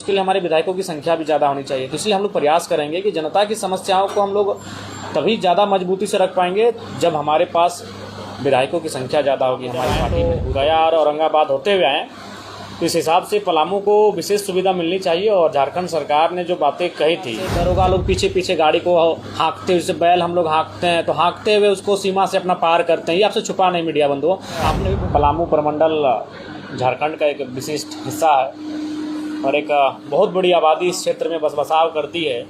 उसके लिए हमारे विधायकों की संख्या भी ज़्यादा होनी चाहिए। तो इसलिए हम लोग प्रयास करेंगे कि जनता की समस्याओं को हम लोग तभी ज़्यादा मजबूती से रख पाएंगे जब हमारे पास विधायकों की संख्या ज़्यादा होगी। हमारी पार्टी में गया और औरंगाबाद होते हुए आए, तो इस हिसाब से पलामू को विशेष सुविधा मिलनी चाहिए। और झारखंड सरकार ने जो बातें कही थी, दरोगा लोग पीछे पीछे गाड़ी को हाँकते, जैसे बैल हम लोग हाँकते हैं तो हाँकते हुए उसको सीमा से अपना पार करते हैं, ये आपसे छुपा नहीं मीडिया बंधुओं। आपने भी पलामू प्रमंडल झारखंड का एक विशिष्ट हिस्सा है और एक बहुत बड़ी आबादी इस क्षेत्र में बसाव करती है।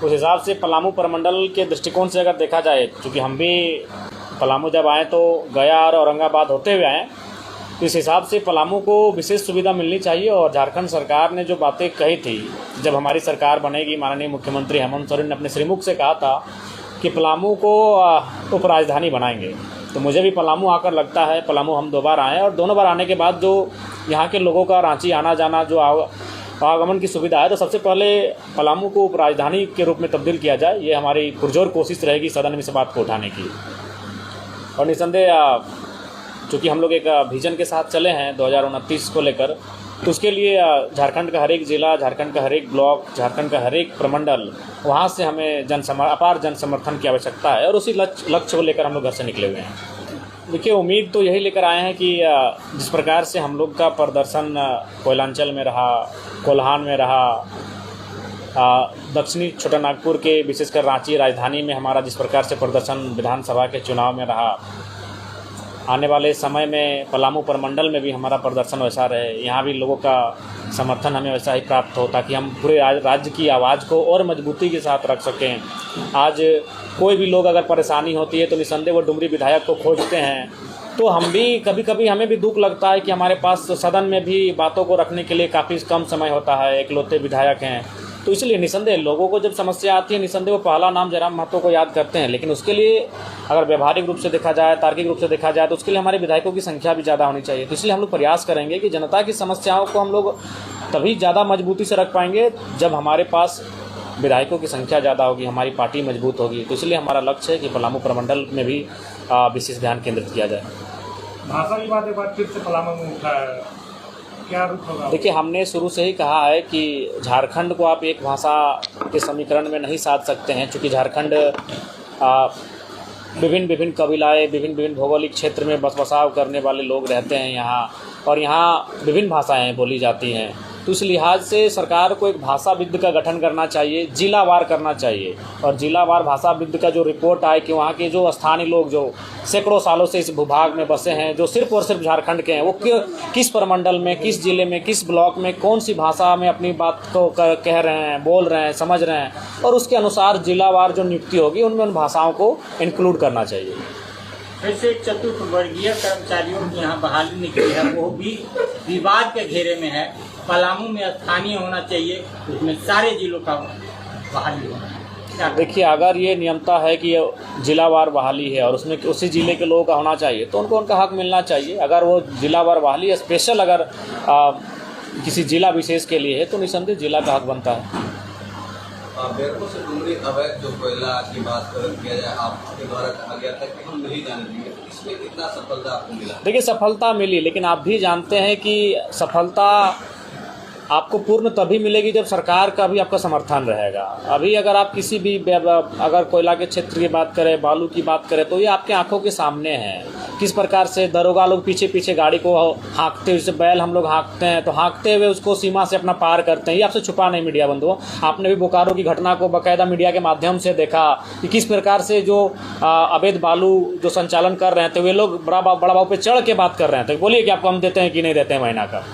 उस हिसाब से पलामू प्रमंडल के दृष्टिकोण से अगर देखा जाए, चूँकि हम भी पलामू जब आए तो गया और औरंगाबाद होते हुए आए, तो इस हिसाब से पलामू को विशेष सुविधा मिलनी चाहिए। और झारखंड सरकार ने जो बातें कही थी, जब हमारी सरकार बनेगी, माननीय मुख्यमंत्री हेमंत सोरेन ने अपने श्रीमुख से कहा था कि पलामू को उपराजधानी बनाएंगे। तो मुझे भी पलामू आकर लगता है, पलामू हम 2 बार आए और दोनों बार आने के बाद जो यहाँ के लोगों का रांची आना जाना, जो आवागमन की सुविधा है, तो सबसे पहले पलामू को उपराजधानी के रूप में तब्दील किया जाए। ये हमारी पुरजोर कोशिश रहेगी सदन में इस बात को उठाने की। और निसंदेह चूँकि हम लोग एक विजन के साथ चले हैं 2029 को लेकर, तो उसके लिए झारखंड का हर एक ज़िला, झारखंड का हर एक ब्लॉक, झारखंड का हर एक प्रमंडल, वहाँ से हमें अपार जन समर्थन की आवश्यकता है। और उसी लक्ष्य को लेकर हम लोग घर से निकले हुए हैं। देखिए, उम्मीद तो यही लेकर आए हैं कि जिस प्रकार से हम लोग का प्रदर्शन कोयलांचल में रहा, कोल्हान में रहा, दक्षिणी छोटा नागपुर के विशेषकर रांची राजधानी में हमारा जिस प्रकार से प्रदर्शन विधानसभा के चुनाव में रहा, आने वाले समय में पलामू प्रमंडल में भी हमारा प्रदर्शन वैसा रहे, यहाँ भी लोगों का समर्थन हमें वैसा ही प्राप्त हो, ताकि हम पूरे राज्य की आवाज़ को और मजबूती के साथ रख सकें। आज कोई भी लोग अगर परेशानी होती है तो निसंदेह वो डुमरी विधायक को खोजते हैं। तो हम भी कभी कभी हमें भी दुख लगता है कि हमारे पास सदन में भी बातों को रखने के लिए काफ़ी कम समय होता है, इकलौते विधायक हैं। तो इसलिए निसंदेह लोगों को जब समस्या आती है, निसंदेह वो पहला नाम जयराम महतो को याद करते हैं। लेकिन उसके लिए अगर व्यवहारिक रूप से देखा जाए, तार्किक रूप से देखा जाए, तो उसके लिए हमारे विधायकों की संख्या भी ज़्यादा होनी चाहिए। तो इसलिए हम लोग प्रयास करेंगे कि जनता की समस्याओं को हम लोग तभी ज़्यादा मजबूती से रख पाएंगे जब हमारे पास विधायकों की संख्या ज़्यादा होगी, हमारी पार्टी मजबूत होगी। तो इसलिए हमारा लक्ष्य है कि पलामू प्रमंडल में भी विशेष ध्यान केंद्रित किया जाए। भाषा की बात एक बार फिर से पलामू में उठा है, क्या रुख होगा? देखिए, हमने शुरू से ही कहा है कि झारखंड को आप एक भाषा के समीकरण में नहीं साध सकते हैं, क्योंकि झारखंड विभिन्न कबीलाएँ, विभिन्न भौगोलिक क्षेत्र में बसाव करने वाले लोग रहते हैं यहाँ, और यहाँ विभिन्न भाषाएँ बोली जाती हैं। तो इस लिहाज से सरकार को एक भाषाविद का गठन करना चाहिए, जिलावार करना चाहिए। और जिलावार भाषाविद का जो रिपोर्ट आए कि वहाँ के जो स्थानीय लोग जो सैकड़ों सालों से इस भूभाग में बसे हैं, जो सिर्फ और सिर्फ झारखंड के हैं, वो किस प्रमंडल में, किस जिले में, किस ब्लॉक में, कौन सी भाषा में अपनी बात को कह रहे हैं, बोल रहे हैं, समझ रहे हैं, और उसके अनुसार जिलावार जो नियुक्ति होगी उनमें उन भाषाओं को इंक्लूड करना चाहिए। ऐसे चतुर्थ वर्गीय कर्मचारियों की यहाँ बहाली निकली है, वो भी विवाद के घेरे में है। पलामू में स्थानीय होना चाहिए, उसमें सारे जिलों का बहाली होना। देखिए, अगर ये नियमता है कि जिलावार बहाली है और उसमें उसी ज़िले के लोगों का होना चाहिए, तो उनको उनका हक मिलना चाहिए। अगर वो जिलावार बहाली स्पेशल अगर किसी जिला विशेष के लिए है, तो निसंदेह जिला का हक बनता है। बैरकों से डुमरी अवैध जो कोयला की बात किया जाए, आपके द्वारा कहा गया था कि हम नहीं जाने देंगे, तो इसमें कितना सफलता आपको मिला? देखिए, सफलता मिली, लेकिन आप भी जानते हैं कि सफलता आपको पूर्ण तभी मिलेगी जब सरकार का भी आपका समर्थन रहेगा। अभी अगर आप किसी भी अगर कोयला के क्षेत्र की बात करें, बालू की बात करें, तो ये आपके आंखों के सामने है किस प्रकार से दरोगा लोग पीछे पीछे गाड़ी को हाँकते, जैसे बैल हम लोग हाँकते हैं तो हाँकते हुए उसको सीमा से अपना पार करते हैं, ये आपसे छुपा नहीं मीडिया बंधुओं। आपने भी बोकारो की घटना को बाकायदा मीडिया के माध्यम से देखा कि किस प्रकार से जो अवैध बालू जो संचालन कर रहे थे, वे लोग बड़ा बाबू पे चढ़ के बात कर रहे थे, बोलिए कि आपको हम देते हैं कि नहीं देते हैं महीना का।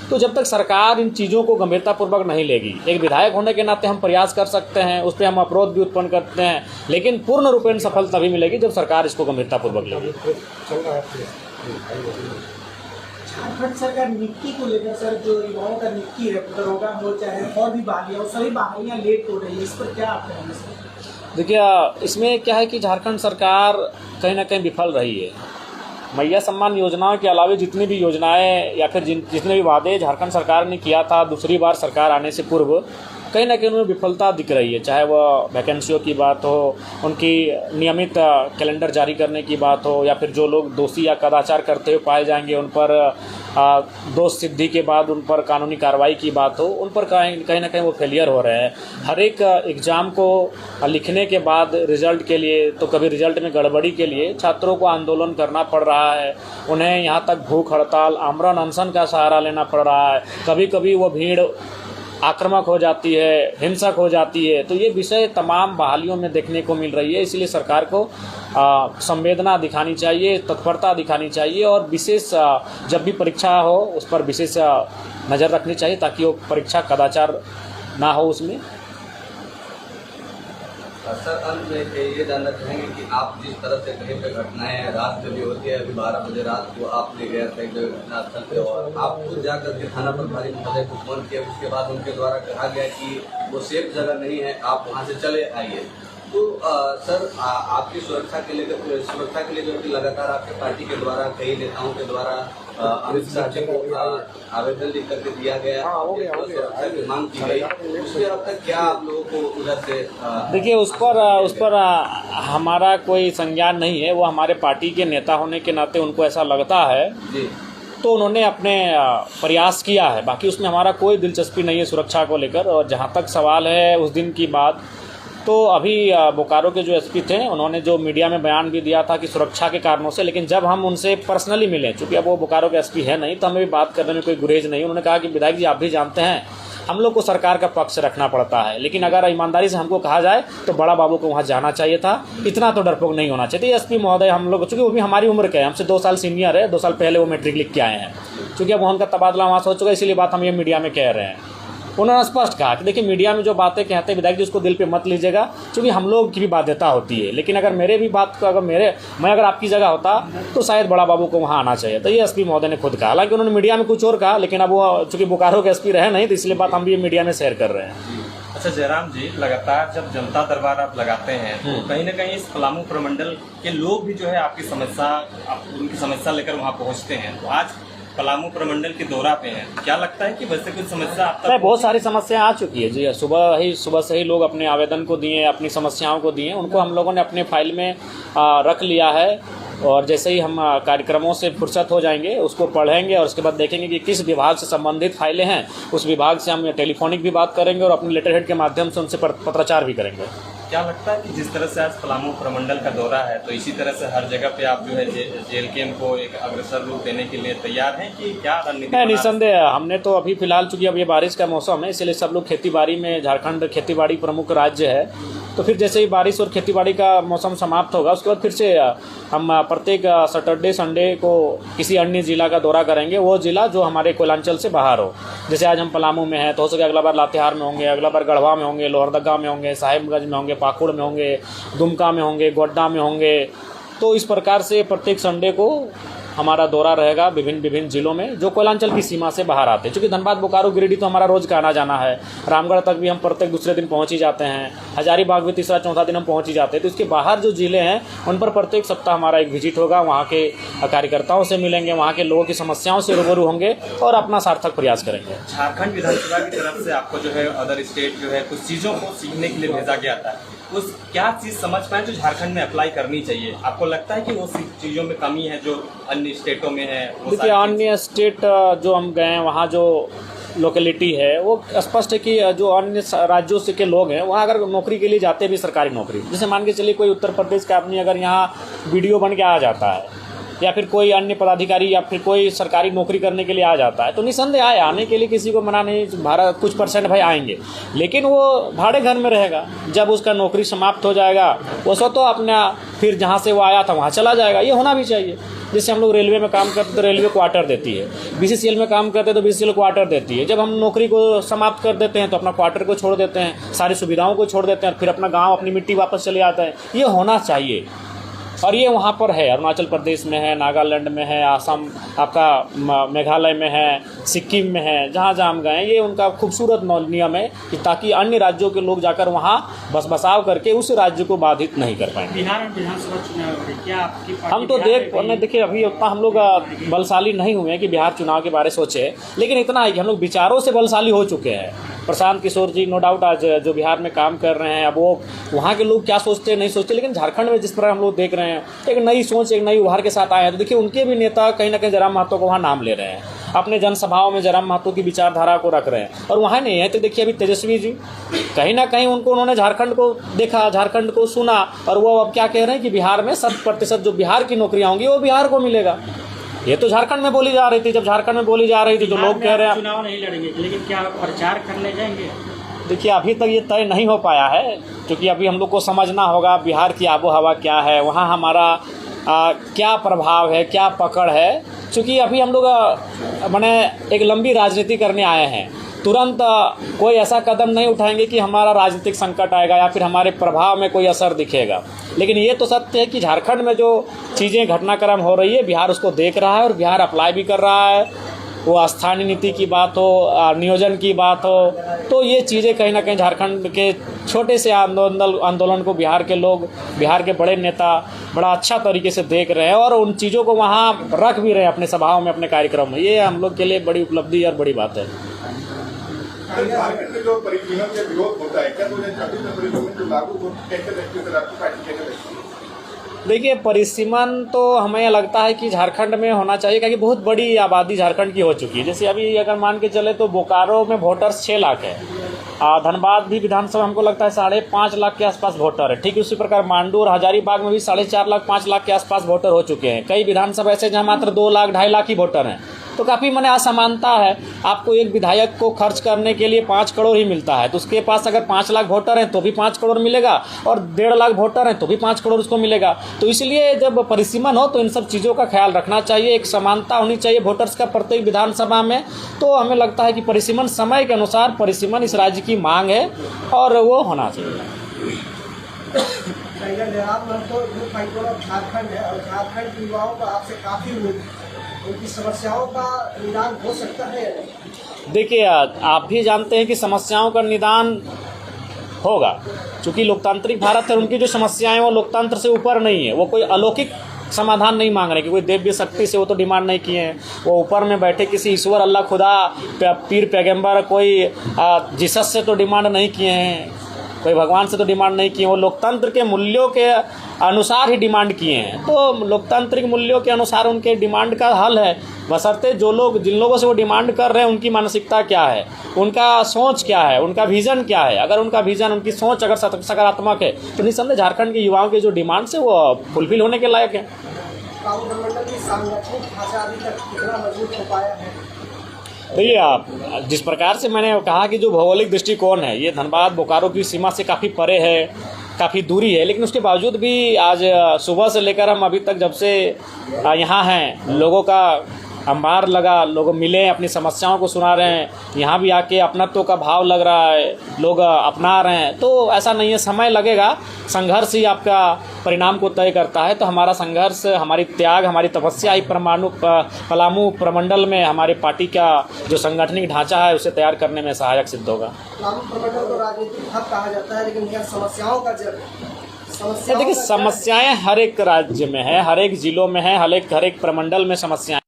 तो जब तक सरकार इन चीज़ों को गंभीरतापूर्वक नहीं लेगी, एक विधायक होने के नाते हम प्रयास कर सकते हैं, उस पर हम अवरोध भी उत्पन्न करते हैं, लेकिन पूर्ण रूपेण सफल तभी मिलेगी जब सरकार इसको गंभीरतापूर्वक लेगी। झारखंड सरकार नियुक्ति को लेकर सर, जो युवाओं का नियुक्ति है, दरोगा हो चाहे और भी बहालियाँ, वो सभी बहालियाँ लेट हो रही है, इस पर क्या आप कहेंगे सर? देखिए, इसमें क्या है कि झारखंड सरकार कहीं ना कहीं विफल रही है। मैया सम्मान योजनाओं के अलावा जितनी भी योजनाएं या फिर जितने भी वादे झारखंड सरकार ने किया था दूसरी बार सरकार आने से पूर्व, कहीं ना कहीं उनमें विफलता दिख रही है, चाहे वह वैकेंसियों की बात हो, उनकी नियमित कैलेंडर जारी करने की बात हो, या फिर जो लोग दोषी या कदाचार करते हुए पाए जाएंगे उन पर दोष सिद्धि के बाद उन पर कानूनी कार्रवाई की बात हो, उन पर कहीं ना कहीं वो फेलियर हो रहे हैं। हर एक एग्ज़ाम को लिखने के बाद रिज़ल्ट के लिए, तो कभी रिज़ल्ट में गड़बड़ी के लिए छात्रों को आंदोलन करना पड़ रहा है, उन्हें यहाँ तक भूख हड़ताल, आमरण अनशन का सहारा लेना पड़ रहा है, कभी कभी वो भीड़ आक्रामक हो जाती है, हिंसक हो जाती है। तो ये विषय तमाम बहालियों में देखने को मिल रही है। इसलिए सरकार को संवेदना दिखानी चाहिए, तत्परता दिखानी चाहिए, और विशेष जब भी परीक्षा हो उस पर विशेष नज़र रखनी चाहिए ताकि वो परीक्षा कदाचार ना हो उसमें। सर, अंत में ये जानना चाहेंगे कि आप जिस तरह से कहीं पे घटनाएं रात में भी होती है, अभी 12 बजे रात को आप ले गए थे घटनास्थल पे और आप खुद जाकर के थाना प्रभारी महोदय को फोन किया, उसके बाद उनके द्वारा कहा गया कि वो सेफ जगह नहीं है, आप वहाँ से चले आइए। तो सर, आपकी सुरक्षा के लिए जो कि लगातार आपके पार्टी के द्वारा, कई नेताओं के द्वारा अमित शाह जी को आवेदन लिख करके दिया गया, सुरक्षा की मांग की गई, उसमें अब तक क्या आप लोगों को उधर से देखिए उस पर हमारा कोई संज्ञान नहीं है। वो हमारे पार्टी के नेता होने के नाते उनको ऐसा लगता है जी, तो उन्होंने अपने प्रयास किया है, बाकी उसमें हमारा कोई दिलचस्पी नहीं है सुरक्षा को लेकर। और जहाँ तक सवाल है उस दिन की बात, तो अभी बोकारो के जो एसपी थे उन्होंने जो मीडिया में बयान भी दिया था कि सुरक्षा के कारणों से, लेकिन जब हम उनसे पर्सनली मिले, चूँकि अब वो बोकारो के एसपी है नहीं, तो हमें भी बात करने में कोई गुरेज नहीं। उन्होंने कहा कि विधायक जी आप भी जानते हैं हम लोग को सरकार का पक्ष रखना पड़ता है, लेकिन अगर ईमानदारी से हमको कहा जाए तो बड़ा बाबू को वहाँ जाना चाहिए था, इतना तो डरपोक नहीं होना चाहिए। एसपी महोदय हम लोग, चूँकि वो भी हमारी उम्र के हैं, हमसे 2 साल सीनियर है, 2 साल पहले वो मैट्रिक लिख के आए हैं, चूँकि अब उनका तबादला वहाँ से हो चुका है, इसीलिए बात हम ये मीडिया में कह रहे हैं। उन्होंने स्पष्ट कहा कि देखिए मीडिया में जो बातें कहते हैं विधायक जी उसको दिल पे मत लीजिएगा, क्योंकि हम लोग की भी बाध्यता होती है, लेकिन अगर मेरे भी बात को मैं अगर आपकी जगह होता तो शायद बड़ा बाबू को वहाँ आना चाहिए। तो ये एसपी महोदय ने खुद कहा, हालांकि उन्होंने मीडिया में कुछ और कहा, लेकिन अब वो चूँकि बोकारो के एसपी रहे नहीं, तो इसलिए बात हम भी मीडिया में शेयर कर रहे हैं। अच्छा जयराम जी, लगातार जब जनता दरबार आप लगाते हैं तो कहीं ना कहीं इस पलामू प्रमंडल के लोग भी जो है उनकी समस्या लेकर वहाँ पहुँचते हैं। तो आज पलामू प्रमंडल के दौरा पे हैं, क्या लगता है कि वैसे कुछ समस्या आप तक? बहुत सारी समस्याएं आ चुकी है जी। सुबह से ही लोग अपने आवेदन को दिए, अपनी समस्याओं को दिए, उनको हम लोगों ने अपने फाइल में रख लिया है, और जैसे ही हम कार्यक्रमों से फुर्सत हो जाएंगे उसको पढ़ेंगे और उसके बाद देखेंगे कि किस विभाग से संबंधित फाइलें हैं, उस विभाग से हम टेलीफोनिक भी बात करेंगे और अपने लेटर हेड के माध्यम से उनसे पत्राचार भी करेंगे। क्या लगता है कि जिस तरह से आज पलामू प्रमंडल का दौरा है, तो इसी तरह से हर जगह पे आप जो है जेल कैंप को एक अग्रसर रूप देने के लिए तैयार हैं कि क्या रणनीति? निसंदेह हमने तो अभी फिलहाल चूँकि अब ये बारिश का मौसम है, इसलिए सब लोग खेतीबाड़ी में, झारखंड खेतीबाड़ी प्रमुख राज्य है, तो फिर जैसे ही बारिश और खेतीबाड़ी का मौसम समाप्त होगा उसके बाद फिर से हम प्रत्येक सैटरडे संडे को किसी अन्य जिला का दौरा करेंगे, वो जिला जो हमारे कोयलांचल से बाहर हो। जैसे आज हम पलामू में हैं, तो हो सके अगला बार लातेहार में होंगे, अगला बार गढ़वा में होंगे, लोहरदगा में होंगे, साहिबगंज में होंगे, पाकुड़ में होंगे, दुमका में होंगे, गोड्डा में होंगे। तो इस प्रकार से प्रत्येक संडे को हमारा दौरा रहेगा विभिन्न जिलों में जो कोयलांचल की सीमा से बाहर आते हैं। चूँकि धनबाद, बोकारो, गिरिडीह तो हमारा रोज़ का आना जाना है, रामगढ़ तक भी हम प्रत्येक दूसरे दिन पहुँच ही जाते हैं, हजारीबाग भी तीसरा चौथा दिन हम पहुँच ही जाते हैं। तो इसके बाहर जो जिले हैं उन पर प्रत्येक सप्ताह हमारा एक विजिट होगा, वहाँ के कार्यकर्ताओं से मिलेंगे, वहाँ के लोगों की समस्याओं से रूबरू होंगे और अपना सार्थक प्रयास करेंगे। झारखंड विधानसभा की तरफ से आपको जो है अदर स्टेट जो है कुछ चीज़ों को सीखने के लिए भेजा गया था, उस क्या चीज़ समझ पाए जो झारखंड में अप्लाई करनी चाहिए? आपको लगता है कि वो चीज़ों में कमी है जो अन्य स्टेटों में है? देखिए अन्य स्टेट जो हम गए हैं वहाँ जो लोकेलिटी है वो स्पष्ट है कि जो अन्य राज्यों से के लोग हैं वहाँ अगर नौकरी के लिए जाते हैं भी सरकारी नौकरी, जैसे मान के चलिए कोई उत्तर प्रदेश का आदमी अगर यहाँ वीडियो बन के आ जाता है या फिर कोई अन्य पदाधिकारी या फिर कोई सरकारी नौकरी करने के लिए आ जाता है, तो निसंदेह आए, आने के लिए किसी को मना नहीं, भारत कुछ % भाई आएंगे, लेकिन वो भाड़े घर में रहेगा। जब उसका नौकरी समाप्त हो जाएगा वो तो अपना फिर जहाँ से वो आया था वहाँ चला जाएगा। ये होना भी चाहिए। जैसे हम लोग रेलवे में काम करते तो रेलवे क्वार्टर देती है, BCCL में काम करते तो BCCL क्वार्टर देती है। जब हम नौकरी को समाप्त कर देते हैं तो अपना क्वार्टर को छोड़ देते हैं, सारी सुविधाओं को छोड़ देते हैं, फिर अपना गाँव, अपनी मिट्टी वापस चले आते हैं। ये होना चाहिए और ये वहाँ पर है, अरुणाचल प्रदेश में है, नागालैंड में है, आसाम, आपका मेघालय में है, सिक्किम में है, जहाँ जहाँ हम गए ये उनका खूबसूरत नियम है कि ताकि अन्य राज्यों के लोग जाकर वहाँ बसाव करके उस राज्य को बाधित नहीं कर पाएंगे। बिहार में विधानसभा चुनाव है, क्या आपकी हम तो देखिए अभी उतना हम लोग बलशाली नहीं हुए हैं कि बिहार चुनाव के बारे में सोचे, लेकिन इतना है कि हम लोग विचारों से बलशाली हो चुके हैं। प्रशांत किशोर जी नो डाउट आज जो बिहार में काम कर रहे हैं, अब वो वहाँ के लोग क्या सोचते हैं नहीं सोचते, लेकिन झारखंड में जिस तरह हम लोग देख रहे हैं एक नई सोच, एक नई उभार के साथ आए हैं। तो देखिए उनके भी नेता कहीं ना कहीं जयराम महतो को वहाँ नाम ले रहे हैं, अपने जनसभाओं में जयराम महतो की विचारधारा को रख रहे हैं। और वहाँ नहीं है तो देखिए अभी तेजस्वी जी कहीं ना कहीं उन्होंने झारखंड को देखा, झारखंड को सुना, और वो अब क्या कह रहे हैं कि बिहार में 100% जो बिहार की नौकरियाँ होंगी वो बिहार को मिलेगा। ये तो झारखंड में बोली जा रही थी, जब झारखंड में बोली जा रही थी तो लोग कह रहे हैं चुनाव नहीं लड़ेंगे, लेकिन क्या प्रचार करने जाएंगे? देखिए अभी तक ये तय नहीं हो पाया है, क्योंकि अभी हम लोग को समझना होगा बिहार की आबो हवा क्या है, वहाँ हमारा क्या प्रभाव है, क्या पकड़ है। क्योंकि अभी हम लोग माने एक लंबी राजनीति करने आए हैं, तुरंत कोई ऐसा कदम नहीं उठाएंगे कि हमारा राजनीतिक संकट आएगा या फिर हमारे प्रभाव में कोई असर दिखेगा। लेकिन ये तो सत्य है कि झारखंड में जो चीज़ें घटनाक्रम हो रही है बिहार उसको देख रहा है और बिहार अप्लाई भी कर रहा है। वो स्थानीय नीति की बात हो, नियोजन की बात हो, तो ये चीज़ें कहीं ना कहीं झारखंड के छोटे से आंदोलन को बिहार के लोग, बिहार के बड़े नेता बड़ा अच्छा तरीके से देख रहे हैं और उन चीज़ों को वहाँ रख भी रहे हैं अपने सभाओं में, अपने कार्यक्रम में। ये हम लोग के लिए बड़ी उपलब्धि और बड़ी बात है। झारखंड में जो परिसीमन के विरोध होता है, क्या 2026 में परिसीमन जो लागू हो कैसे देखते हैं, आपकी पार्टी कैसे देखती है? देखिए परिसीमन तो हमें लगता है कि झारखंड में होना चाहिए, क्योंकि बहुत बड़ी आबादी झारखंड की हो चुकी है। जैसे अभी अगर मान के चले तो बोकारो में वोटर्स 6 लाख है, धनबाद भी विधानसभा हमको लगता है 5.5 लाख के आसपास वोटर है। ठीक उसी प्रकार मांडू और हजारीबाग में भी 4.5 लाख 5 लाख के आसपास वोटर हो चुके हैं। कई विधानसभा ऐसे जहाँ मात्र 2 लाख 2.5 लाख ही वोटर हैं। तो काफ़ी माने असमानता है। आपको एक विधायक को खर्च करने के लिए 5 करोड़ ही मिलता है, तो उसके पास अगर 5 लाख वोटर हैं तो भी 5 करोड़ मिलेगा, और 1.5 लाख वोटर हैं तो भी 5 करोड़ उसको मिलेगा। तो इसलिए जब परिसीमन हो तो इन सब चीज़ों का ख्याल रखना चाहिए, एक समानता होनी चाहिए वोटर्स का प्रत्येक विधानसभा में। तो हमें लगता है कि परिसीमन समय के अनुसार परिसीमन इस राज्य की मांग है और वो होना चाहिए। झारखंड है और झारखंड के युवाओं का आपसे काफ़ी उनकी समस्याओं का निदान हो सकता है। देखिए आप भी जानते हैं कि समस्याओं का निदान होगा, क्योंकि लोकतांत्रिक भारत है। उनकी जो समस्याएं वो लोकतंत्र से ऊपर नहीं है, वो कोई अलौकिक समाधान नहीं मांग रहे कि कोई देव्य शक्ति से वो तो डिमांड नहीं किए हैं। वो ऊपर में बैठे किसी ईश्वर अल्लाह खुदा पीर पैगंबर कोई जीसस से तो डिमांड नहीं किए हैं, कोई भगवान से तो डिमांड नहीं किए। वो लोकतंत्र के मूल्यों के अनुसार ही डिमांड किए हैं। तो लोकतांत्रिक मूल्यों के अनुसार उनके डिमांड का हल है, बशर्ते जो लोग जिन लोगों से वो डिमांड कर रहे हैं उनकी मानसिकता क्या है, उनका सोच क्या है, उनका विज़न क्या है। अगर उनका विज़न, उनकी सोच अगर सकारात्मक है तो निस्संदेह झारखंड के युवाओं के जो डिमांड्स है वो फुलफिल होने के लायक है। काउंटर की सांगठनिक ढांचा अभी तक कितना मजबूत हो पाया है? देखिए आप जिस प्रकार से मैंने कहा कि जो भौगोलिक दृष्टिकोण है ये धनबाद बोकारो की सीमा से काफ़ी परे है, काफ़ी दूरी है, लेकिन उसके बावजूद भी आज सुबह से लेकर हम अभी तक जब से यहाँ हैं लोगों का अंबार लगा, लोग मिले, अपनी समस्याओं को सुना रहे हैं, यहाँ भी आके अपनत्व का भाव लग रहा है, लोग अपना रहे हैं। तो ऐसा नहीं है, समय लगेगा, संघर्ष ही आपका परिणाम को तय करता है। तो हमारा संघर्ष, हमारी त्याग, हमारी तपस्या ही पलामू प्रमंडल में हमारे पार्टी का जो संगठनिक ढांचा है उसे तैयार करने में सहायक सिद्ध होगा। पलामू प्रमंडल को राजनीतिक हब कहा जाता है, लेकिन यह समस्याओं का देखिए समस्याएं हर एक राज्य में है, हर एक जिलों में है, हर एक प्रमंडल में समस्याएं